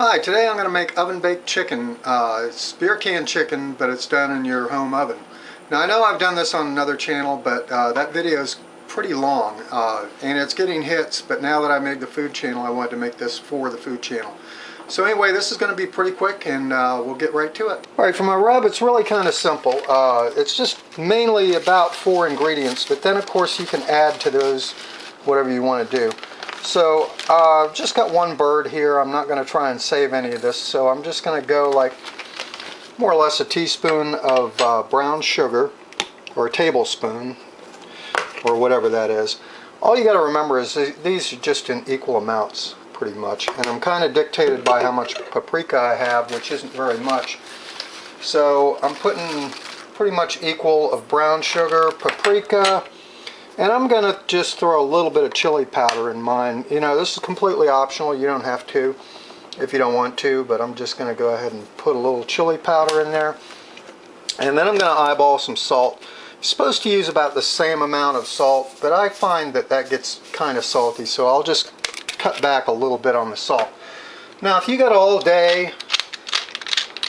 Hi, today I'm going to make oven-baked chicken. It's beer can chicken, but it's done in your home oven. Now I know I've done this on another channel, but that video is pretty long and it's getting hits, but now that I made the food channel, I wanted to make this for the food channel. So anyway, this is going to be pretty quick and we'll get right to it. Alright, for my rub, it's really kind of simple. It's just mainly about 4 ingredients, but then of course you can add to those whatever you want to do. So I've just got one bird here. I'm not going to try and save any of this, so I'm just going to go like more or less a teaspoon of brown sugar, or a tablespoon, or whatever that is. All you got to remember is these are just in equal amounts pretty much, and I'm kind of dictated by how much paprika I have, which isn't very much. So I'm putting pretty much equal of brown sugar, paprika, and I'm going to just throw a little bit of chili powder in mine. You know, this is completely optional. You don't have to if you don't want to, but I'm just going to go ahead and put a little chili powder in there. And then I'm going to eyeball some salt. You're supposed to use about the same amount of salt, but I find that that gets kind of salty, so I'll just cut back a little bit on the salt. Now, if you got all day,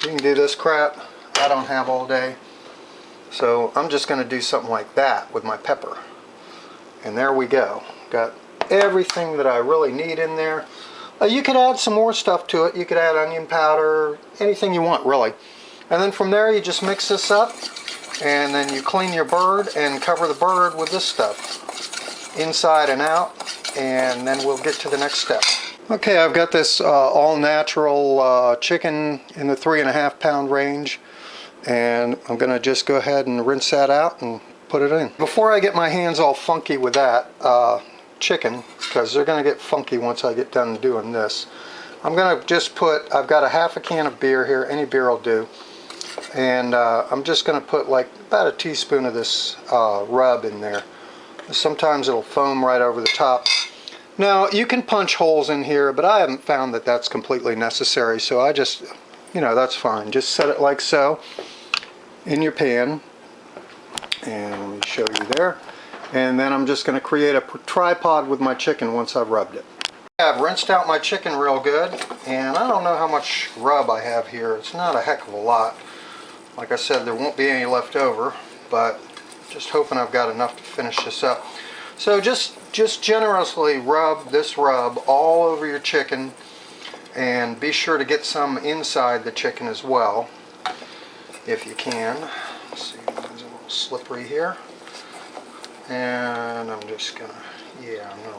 you can do this crap. I don't have all day. So I'm just going to do something like that with my pepper. And there we go. Got everything that I really need in there. You could add some more stuff to it. You could add onion powder, anything you want really. And then from there you just mix this up, and then you clean your bird and cover the bird with this stuff, inside and out, and then we'll get to the next step. Okay, I've got this all-natural chicken in the 3.5 pound range, and I'm going to just go ahead and rinse that out and put it in. Before I get my hands all funky with that chicken, because they're going to get funky once I get done doing this, I'm going to just put, I've got a half a can of beer here, any beer will do, and I'm just going to put like about a teaspoon of this rub in there. Sometimes it'll foam right over the top. Now you can punch holes in here, but I haven't found that that's completely necessary, so I just, you know, that's fine. Just set it like so in your pan. And let me show you there. And then I'm just going to create a tripod with my chicken once I've rubbed it. I've rinsed out my chicken real good, and I don't know how much rub I have here. It's not a heck of a lot. Like I said, there won't be any left over, but just hoping I've got enough to finish this up. So just generously rub this rub all over your chicken, and be sure to get some inside the chicken as well, if you can. Let's see. Slippery here, and I'm just gonna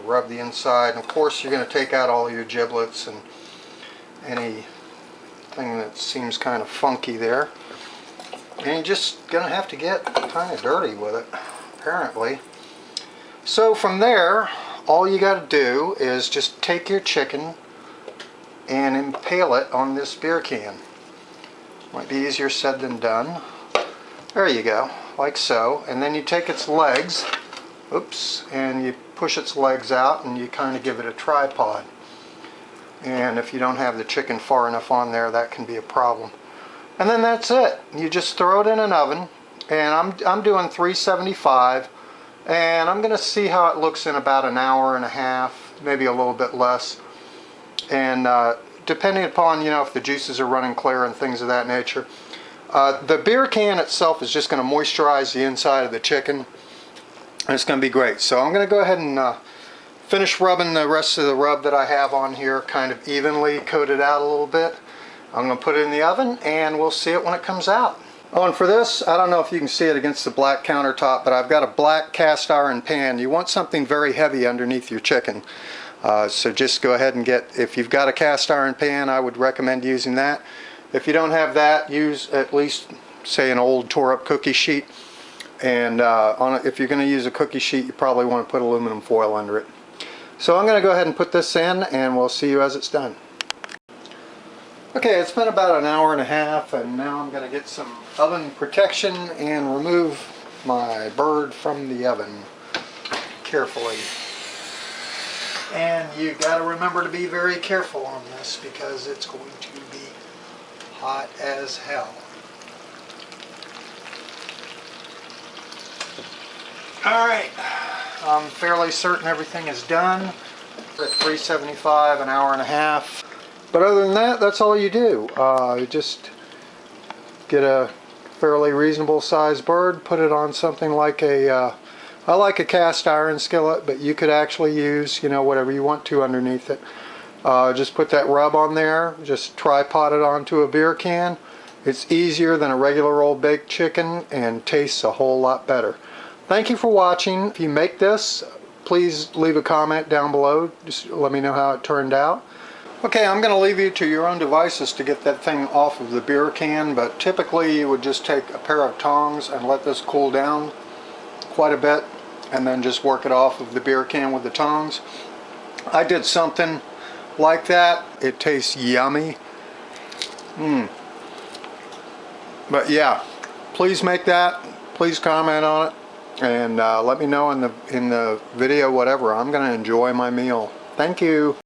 rub the inside, and of course you're gonna take out all your giblets and anything that seems kind of funky there, and you're just gonna have to get kind of dirty with it apparently. So from there, all you got to do is just take your chicken and impale it on this beer can. Might be easier said than done. There you go, like so, and then you take its legs, oops, and you push its legs out, and you kind of give it a tripod. And if you don't have the chicken far enough on there, that can be a problem. And then that's it. You just throw it in an oven, and I'm doing 375, and I'm going to see how it looks in about an hour and a half, maybe a little bit less. And depending upon, you know, if the juices are running clear and things of that nature. The beer can itself is just going to moisturize the inside of the chicken, and it's going to be great. So I'm going to go ahead and finish rubbing the rest of the rub that I have on here, kind of evenly coat it out a little bit. I'm going to put it in the oven, and we'll see it when it comes out. Oh, and for this, I don't know if you can see it against the black countertop, but I've got a black cast iron pan. You want something very heavy underneath your chicken. So just go ahead and get, if you've got a cast iron pan, I would recommend using that. If you don't have that, use at least, say, an old tore-up cookie sheet. And if you're going to use a cookie sheet, you probably want to put aluminum foil under it. So I'm going to go ahead and put this in, and we'll see you as it's done. Okay, it's been about an hour and a half, and now I'm going to get some oven protection and remove my bird from the oven carefully. And you got to remember to be very careful on this, because it's going to be hot as hell. Alright, I'm fairly certain everything is done. At 375, an hour and a half. But other than that, that's all you do. Just get a fairly reasonable sized bird, put it on something like a, I like a cast iron skillet, but you could actually use, you know, whatever you want to underneath it. Just put that rub on there, just tripod it onto a beer can. It's easier than a regular old baked chicken and tastes a whole lot better. Thank you for watching. If you make this, please leave a comment down below. Just let me know how it turned out. Okay, I'm going to leave you to your own devices to get that thing off of the beer can, but typically you would just take a pair of tongs and let this cool down quite a bit and then just work it off of the beer can with the tongs. I did something like that. It tastes yummy. But yeah, please make that. Please comment on it and let me know in the video, whatever. I'm going to enjoy my meal. Thank you.